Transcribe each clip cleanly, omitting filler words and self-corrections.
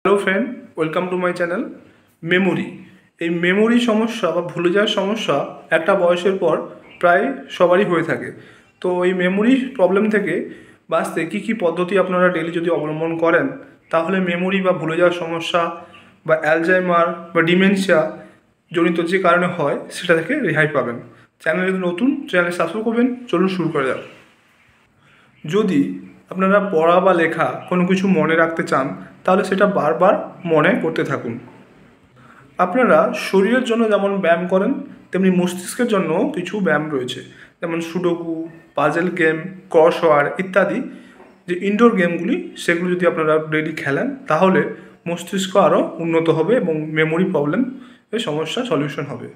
Hello friend, welcome to my channel. Memory, এই memory সমস্যা বা ভুলে যাওয়ার সমস্যা একটা বয়সের পর প্রায় সবারই হয়ে থাকে। তো এই মেমোরি প্রবলেম থেকে বাঁচতে কী কী পদ্ধতি আপনারা ডেলি যদি অবলম্বন করেন, তাহলে মেমোরি বা ভুলে যাওয়ার সমস্যা বা অ্যালজাইমার বা ডিমেনশিয়া জনিত যে কারণে হয় সেটা থেকে রেহাই পাবেন। চ্যানেল যদি নতুন, চ্যানেল সাবস্ক্রাইব করবেন। চলুন শুরু করা যাক। যদি আপনারা পড়া বা লেখা কোনো কিছু মনে রাখতে চান, তাহলে সেটা বারবার মনে করতে থাকুন। আপনারা শরীরের জন্য যেমন ব্যায়াম করেন, তেমনি মস্তিষ্কের জন্য কিছু ব্যায়াম রয়েছে, যেমন সুডোকু, পাজেল গেম, ক্রসওয়ার্ড ইত্যাদি। যে ইনডোর গেমগুলি, সেগুলো যদি আপনারা ডেইলি খেলেন, তাহলে মস্তিষ্ক আরও উন্নত হবে এবং মেমোরি প্রবলেম এর সমস্যা সলিউশন হবে।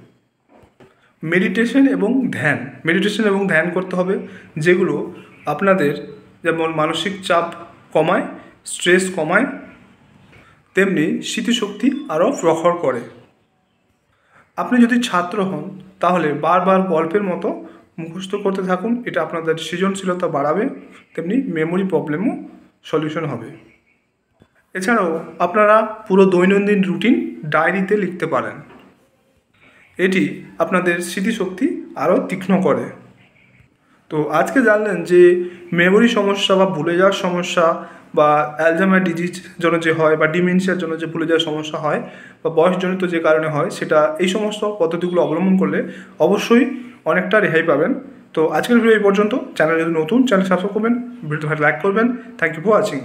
মেডিটেশন এবং ধ্যান করতে হবে, যেগুলো আপনাদের যেমন মানসিক চাপ কমায়, স্ট্রেস কমায়, তেমনি স্মৃতিশক্তি আরও প্রখর করে। আপনি যদি ছাত্র হন, তাহলে বারবার গল্পের মতো মুখস্থ করতে থাকুন। এটা আপনাদের সৃজনশীলতা বাড়াবে, তেমনি মেমোরি প্রবলেমও সলিউশন হবে। এছাড়াও আপনারা পুরো দৈনন্দিন রুটিন ডায়েরিতে লিখতে পারেন। এটি আপনাদের স্মৃতিশক্তি আরও তীক্ষ্ণ করে। তো আজকে জানলেন যে মেমোরি সমস্যা বা ভুলে যাওয়ার সমস্যা বা অ্যালজাইমার ডিজিজ জন্য যে হয় বা ডিমেনশিয়ার জন্য যে ভুলে যাওয়ার সমস্যা হয় বা বয়সজনিত যে কারণে হয়, সেটা এই সমস্ত পদ্ধতিগুলো অবলম্বন করলে অবশ্যই অনেকটা রেহাই পাবেন। তো আজকের ভিডিও এই পর্যন্ত। চ্যানেল যদি নতুন, চ্যানেল সাবস্ক্রাইব করবেন, ভিডিওটি লাইক করবেন। Thank you for watching.